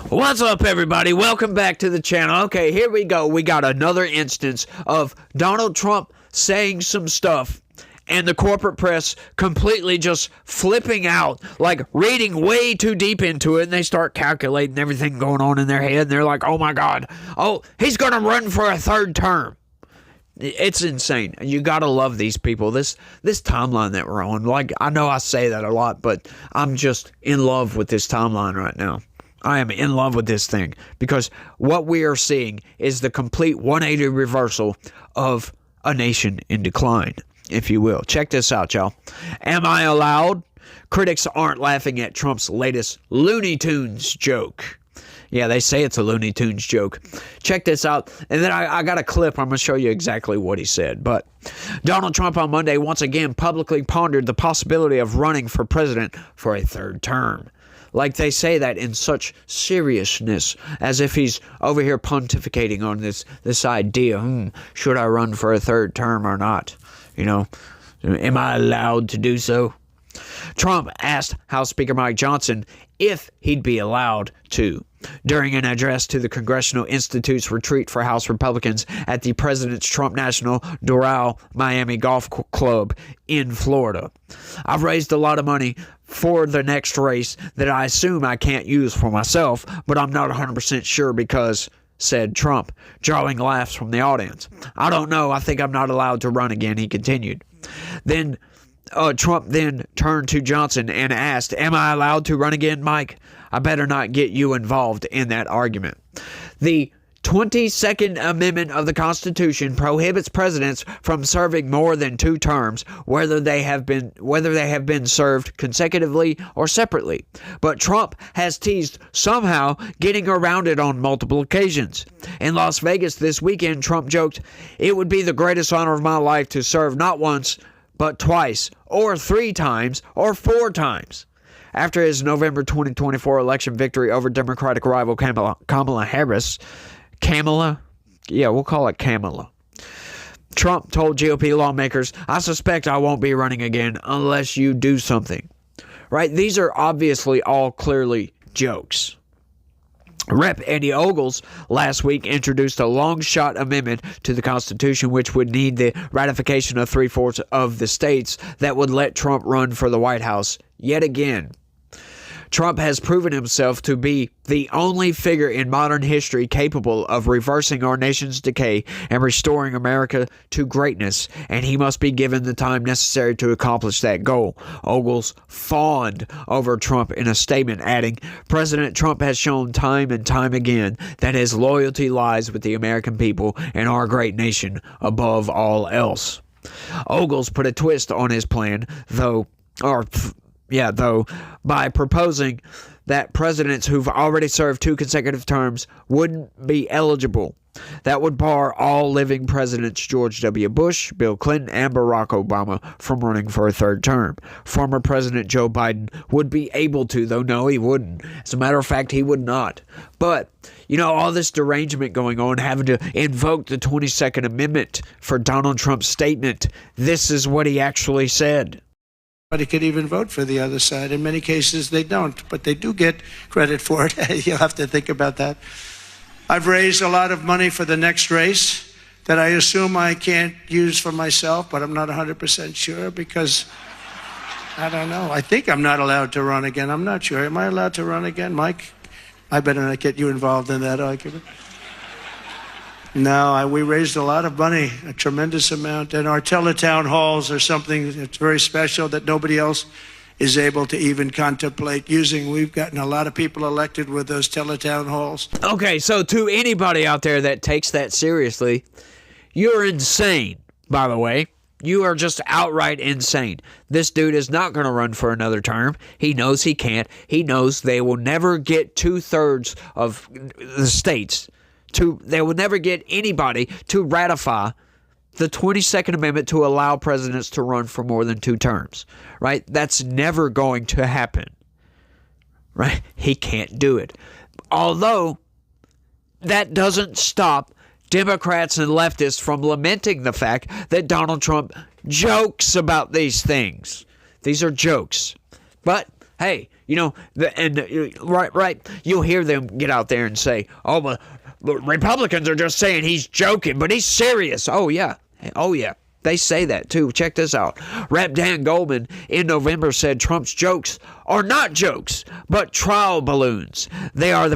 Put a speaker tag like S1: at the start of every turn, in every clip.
S1: What's up, everybody? Welcome back to the channel. Okay, here we go. We got another instance of Donald Trump saying some stuff and the corporate press completely just flipping out, like reading way too deep into it, and they start calculating everything going on in their head, and they're like, oh my God, oh, he's going to run for a third term. It's insane. You gotta love these people. This timeline that we're on. Like, I know I say that a lot, but I'm just in love with this timeline right now. I am in love with this thing because what we are seeing is the complete 180 reversal of a nation in decline, if you will. Check this out, y'all. Am I allowed? Critics aren't laughing at Trump's latest Looney Tunes joke. Yeah, they say it's a Looney Tunes joke. Check this out. And then I got a clip. I'm going to show you exactly what he said. But Donald Trump on Monday once again publicly pondered the possibility of running for president for a third term. Like, they say that in such seriousness, as if he's over here pontificating on this idea. Should I run for a third term or not? You know, am I allowed to do so? Trump asked House Speaker Mike Johnson if he'd be allowed to during an address to the Congressional Institute's retreat for House Republicans at the President's Trump National Doral Miami Golf Club in Florida. I've raised a lot of money for the next race that I assume I can't use for myself, but I'm not 100% sure because, said Trump, drawing laughs from the audience. I don't know. I think I'm not allowed to run again, he continued. Trump then turned to Johnson and asked, am I allowed to run again, Mike? I better not get you involved in that argument. The 22nd Amendment of the Constitution prohibits presidents from serving more than 2 terms, whether they have been served consecutively or separately. But Trump has teased somehow getting around it on multiple occasions. In Las Vegas this weekend, Trump joked, it would be the greatest honor of my life to serve not once, but twice, or 3 times, or 4 times. After his November 2024 election victory over Democratic rival Kamala Harris, yeah, we'll call it Kamala. Trump told GOP lawmakers, I suspect I won't be running again unless you do something. Right? These are obviously all clearly jokes. Rep. Eddie Ogles last week introduced a long-shot amendment to the Constitution which would need the ratification of 3/4 of the states that would let Trump run for the White House yet again. Trump has proven himself to be the only figure in modern history capable of reversing our nation's decay and restoring America to greatness, and he must be given the time necessary to accomplish that goal. Ogles fawned over Trump in a statement, adding, President Trump has shown time and time again that his loyalty lies with the American people and our great nation above all else. Ogles put a twist on his plan, though, by proposing that presidents who've already served 2 consecutive terms wouldn't be eligible. That would bar all living presidents George W. Bush, Bill Clinton, and Barack Obama from running for a third term. Former President Joe Biden would be able to, though no, he wouldn't. As a matter of fact, he would not. But, you know, all this derangement going on, having to invoke the 22nd Amendment for Donald Trump's statement, this is what he actually said.
S2: Nobody could even vote for the other side. In many cases, they don't, but they do get credit for it. You'll have to think about that. I've raised a lot of money for the next race that I assume I can't use for myself, but I'm not 100% sure because, I don't know. I think I'm not allowed to run again. I'm not sure. Am I allowed to run again, Mike? I better not get you involved in that argument. No, we raised a lot of money, a tremendous amount, and our teletown halls are something that's very special that nobody else is able to even contemplate using. We've gotten a lot of people elected with those teletown halls.
S1: Okay, so to anybody out there that takes that seriously, you're insane, by the way. You are just outright insane. This dude is not going to run for another term. He knows he can't. He knows they will never get 2/3 of the states. They will never get anybody to ratify the 22nd Amendment to allow presidents to run for more than 2 terms, right? That's never going to happen, right? He can't do it. Although that doesn't stop Democrats and leftists from lamenting the fact that Donald Trump jokes about these things. These are jokes. But Hey, right, you'll hear them get out there and say, oh, but Republicans are just saying he's joking, but he's serious. Oh, yeah. They say that, too. Check this out. Rep. Dan Goldman in November said Trump's jokes are not jokes, but trial balloons. They are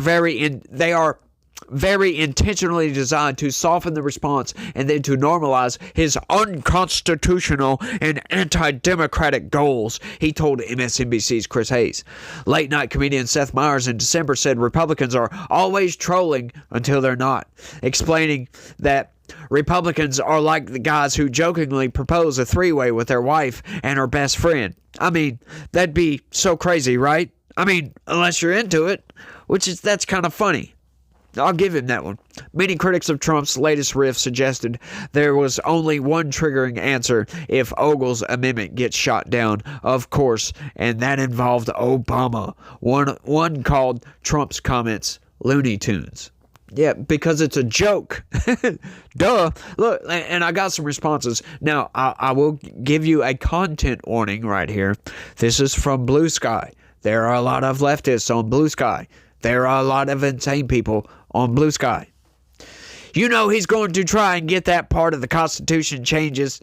S1: very intentionally designed to soften the response and then to normalize his unconstitutional and anti-democratic goals, he told MSNBC's Chris Hayes. Late-night comedian Seth Meyers in December said Republicans are always trolling until they're not, explaining that Republicans are like the guys who jokingly propose a three-way with their wife and her best friend. I mean, that'd be so crazy, right? I mean, unless you're into it, that's kind of funny. I'll give him that one. Many critics of Trump's latest riff suggested there was only one triggering answer if Ogle's amendment gets shot down, of course, and that involved Obama. One called Trump's comments Looney Tunes. Yeah, because it's a joke. Duh. Look, and I got some responses. Now, I will give you a content warning right here. This is from Blue Sky. There are a lot of leftists on Blue Sky. There are a lot of insane people on Blue Sky. You know he's going to try and get that part of the Constitution changes.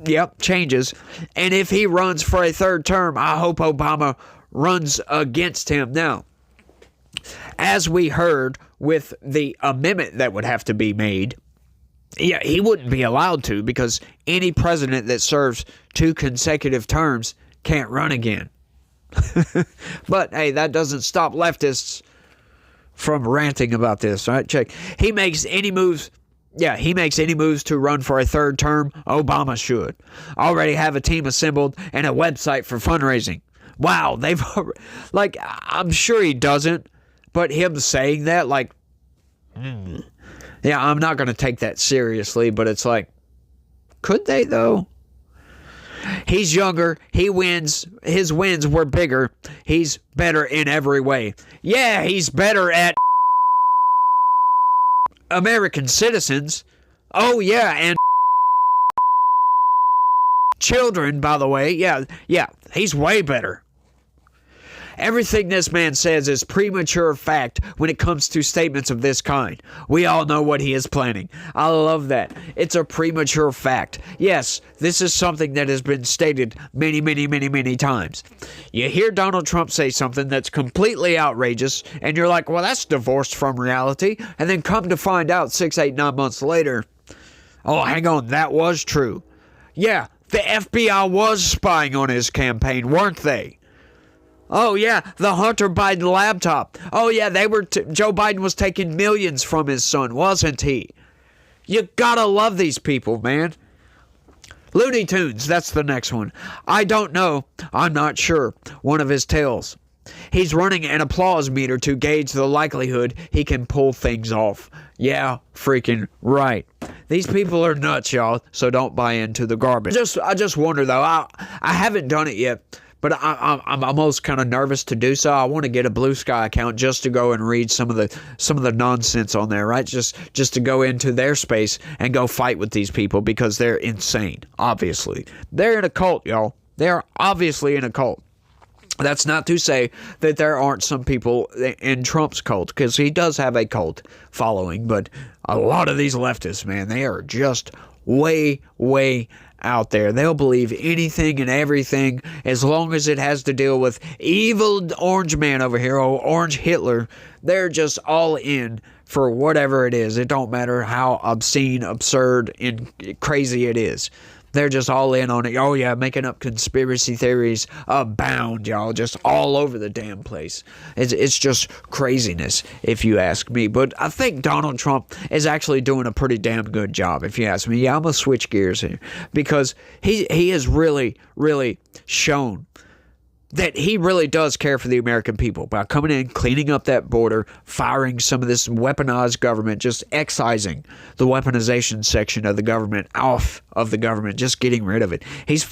S1: Yep, changes. And if he runs for a third term, I hope Obama runs against him. Now, as we heard with the amendment that would have to be made, yeah, he wouldn't be allowed to because any president that serves 2 consecutive terms can't run again. But hey, that doesn't stop leftists from ranting about this, right? Check. He makes any moves to run for a third term. Obama should already have a team assembled and a website for fundraising. Wow, I'm sure he doesn't, but him saying that, yeah, I'm not going to take that seriously, but it's like, could they though? He's younger. He wins. His wins were bigger. He's better in every way. Yeah, he's better at American citizens. Oh, yeah, and children, by the way. Yeah, he's way better. Everything this man says is premature fact when it comes to statements of this kind. We all know what he is planning. I love that. It's a premature fact. Yes, this is something that has been stated many, many, many, many times. You hear Donald Trump say something that's completely outrageous, and you're like, well, that's divorced from reality. And then come to find out 6, 8, 9 months later, oh, hang on, that was true. Yeah, the FBI was spying on his campaign, weren't they? Oh, yeah, the Hunter Biden laptop. Oh, yeah, Joe Biden was taking millions from his son, wasn't he? You gotta love these people, man. Looney Tunes, that's the next one. I don't know. I'm not sure. One of his tales. He's running an applause meter to gauge the likelihood he can pull things off. Yeah, freaking right. These people are nuts, y'all, so don't buy into the garbage. I just wonder, though. I haven't done it yet. But I'm almost kind of nervous to do so. I want to get a Blue Sky account just to go and read some of the nonsense on there, right? Just to go into their space and go fight with these people because they're insane. Obviously, they're in a cult, y'all. They are obviously in a cult. That's not to say that there aren't some people in Trump's cult, because he does have a cult following. But a lot of these leftists, man, they are just way out there. They'll believe anything and everything as long as it has to deal with evil orange man over here, orange Hitler. They're just all in for whatever it is. It don't matter how obscene, absurd, and crazy it is. They're just all in on it. Oh, yeah, making up conspiracy theories abound, y'all. Just all over the damn place. It's just craziness, if you ask me. But I think Donald Trump is actually doing a pretty damn good job, if you ask me. Yeah, I'm going to switch gears here. Because he has really, really shown that he really does care for the American people by coming in, cleaning up that border, firing some of this weaponized government, just excising the weaponization section of the government off of the government, just getting rid of it. He's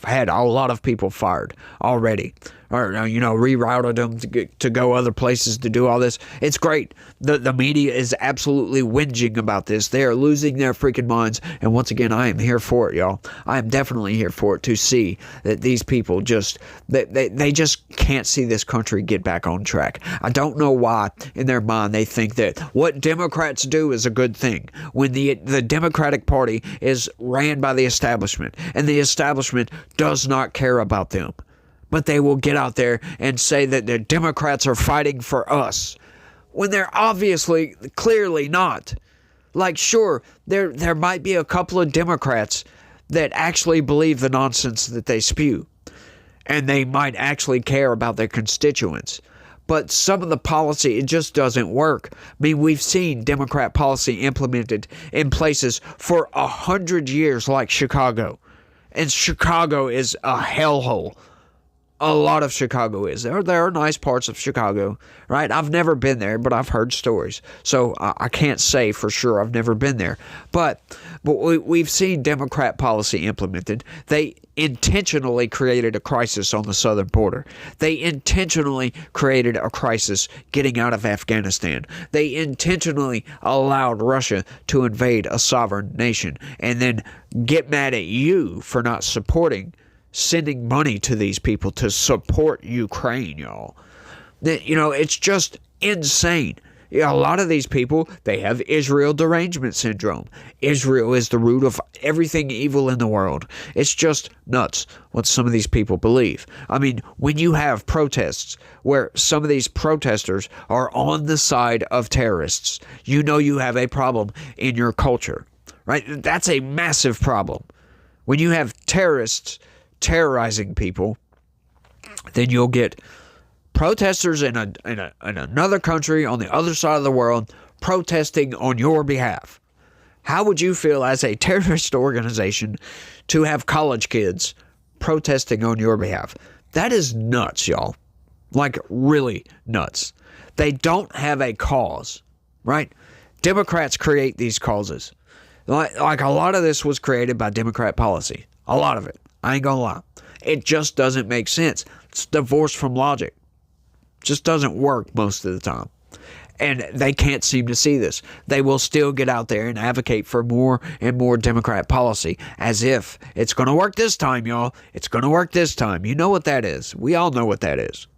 S1: had a lot of people fired already or rerouted them to go other places to do all this. It's great. The media is absolutely whinging about this. They are losing their freaking minds. And once again, I am here for it, y'all. I am definitely here for it, to see that these people just they just can't see this country get back on track. I don't know why in their mind they think that what Democrats do is a good thing, when the Democratic Party is ran by the establishment, and the establishment does not care about them. But they will get out there and say that the Democrats are fighting for us, when they're obviously, clearly not. Like, sure, there might be a couple of Democrats that actually believe the nonsense that they spew, and they might actually care about their constituents. But some of the policy, it just doesn't work. I mean, we've seen Democrat policy implemented in places for 100 years, like Chicago. And Chicago is a hellhole. A lot of Chicago is. There are nice parts of Chicago, right? I've never been there, but I've heard stories. So I can't say for sure I've never been there. But we've seen Democrat policy implemented. They intentionally created a crisis on the southern border. They intentionally created a crisis getting out of Afghanistan. They intentionally allowed Russia to invade a sovereign nation and then get mad at you for not sending money to these people to support Ukraine, y'all. It's just insane. A lot of these people, they have Israel derangement syndrome. Israel is the root of everything evil in the world. It's just nuts what some of these people believe. I mean, when you have protests where some of these protesters are on the side of terrorists, you have a problem in your culture, right? That's a massive problem. When you have terrorists terrorizing people, then you'll get protesters in another country on the other side of the world protesting on your behalf. How would you feel as a terrorist organization to have college kids protesting on your behalf? That is nuts, y'all. Like, really nuts. They don't have a cause, right? Democrats create these causes. Like a lot of this was created by Democrat policy. A lot of it. I ain't gonna lie. It just doesn't make sense. It's divorced from logic. Just doesn't work most of the time. And they can't seem to see this. They will still get out there and advocate for more and more Democrat policy as if it's going to work this time, y'all. It's going to work this time. You know what that is. We all know what that is.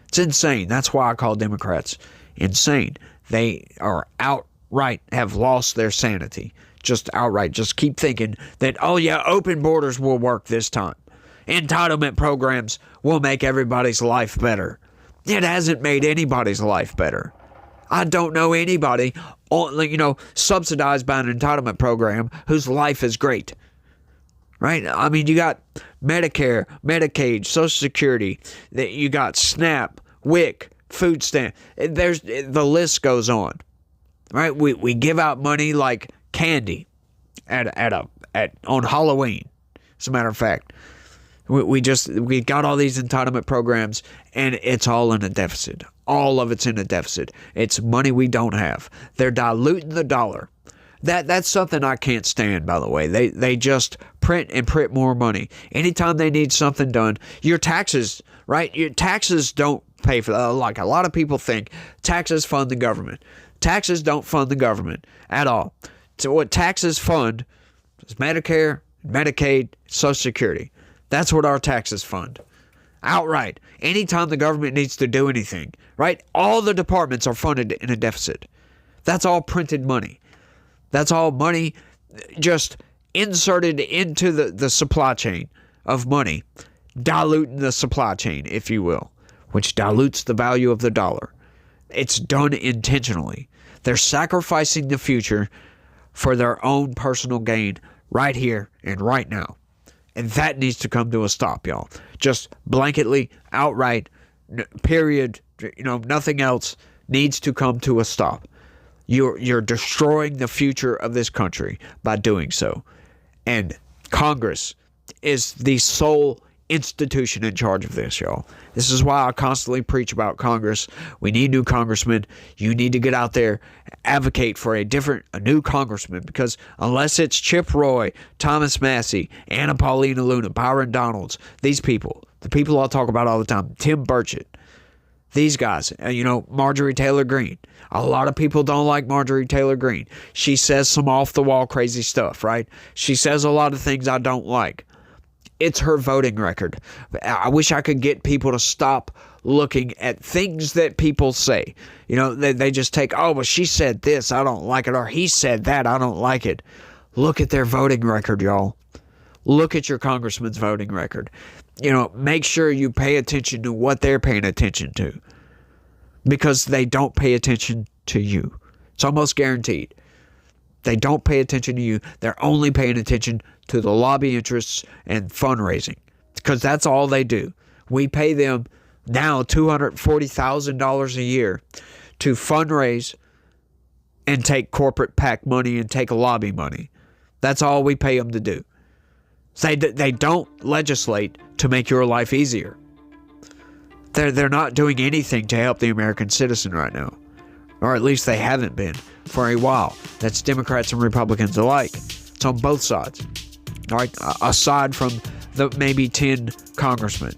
S1: It's insane. That's why I call Democrats insane. They are outright have lost their sanity. Just outright. Just keep thinking that, oh yeah, open borders will work this time. Entitlement programs will make everybody's life better. It hasn't made anybody's life better. I don't know anybody, subsidized by an entitlement program whose life is great. Right? I mean, you got Medicare, Medicaid, Social Security, you got SNAP, WIC, food stamp. The list goes on. Right? We give out money like candy on Halloween. As a matter of fact. We got all these entitlement programs, and it's all in a deficit. All of it's in a deficit. It's money we don't have. They're diluting the dollar. That's something I can't stand, by the way. They just print more money. Anytime they need something done, your taxes, right? Your taxes don't pay for that. Like a lot of people think taxes fund the government. Taxes don't fund the government at all. So what taxes fund is Medicare, Medicaid, Social Security. That's what our taxes fund. Outright. Anytime the government needs to do anything, right? All the departments are funded in a deficit. That's all printed money. That's all money just inserted into the supply chain of money, diluting the supply chain, if you will, which dilutes the value of the dollar. It's done intentionally. They're sacrificing the future for their own personal gain right here and right now. And that needs to come to a stop, y'all. Just blanketly, outright, period, nothing else needs to come to a stop. You're destroying the future of this country by doing so. And Congress is the sole institution in charge of this, y'all. This is why I constantly preach about Congress. We need new congressmen. You need to get out there, advocate for a new congressman, because unless it's Chip Roy, Thomas Massie, Anna Paulina Luna, Byron Donalds, these people, the people I talk about all the time, Tim Burchett, these guys, Marjorie Taylor Greene. A lot of people don't like Marjorie Taylor Greene. She says some off-the-wall crazy stuff, right? She says a lot of things I don't like. It's her voting record. I wish I could get people to stop looking at things that people say. They just take, well, she said this, I don't like it, or he said that, I don't like it. Look at their voting record, y'all. Look at your congressman's voting record. Make sure you pay attention to what they're paying attention to, because they don't pay attention to you. It's almost guaranteed. They don't pay attention to you. They're only paying attention to the lobby interests and fundraising, because that's all they do. We pay them now $240,000 a year to fundraise and take corporate PAC money and take lobby money. That's all we pay them to do. They don't legislate to make your life easier. They're not doing anything to help the American citizen right now. Or at least they haven't been for a while. That's Democrats and Republicans alike. It's on both sides. All right, aside from the maybe 10 congressmen.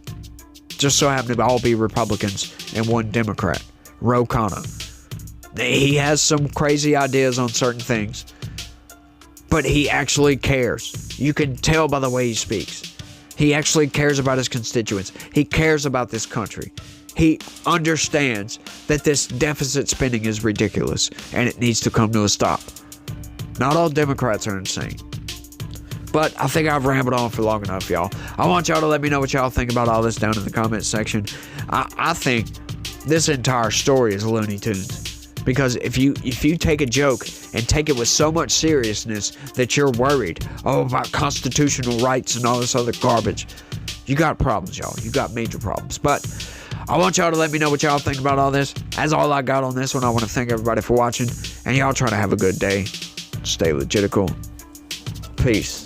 S1: Just so happen to all be Republicans and one Democrat, Ro Khanna. He has some crazy ideas on certain things, but he actually cares. You can tell by the way he speaks. He actually cares about his constituents. He cares about this country. He understands that this deficit spending is ridiculous and it needs to come to a stop. Not all Democrats are insane. But I think I've rambled on for long enough, y'all. I want y'all to let me know what y'all think about all this down in the comments section. I think this entire story is Looney Tunes. Because if you take a joke and take it with so much seriousness that you're worried about constitutional rights and all this other garbage, you got problems, y'all. You got major problems. But I want y'all to let me know what y'all think about all this. That's all I got on this one. I want to thank everybody for watching. And y'all try to have a good day. Stay legitical. Peace.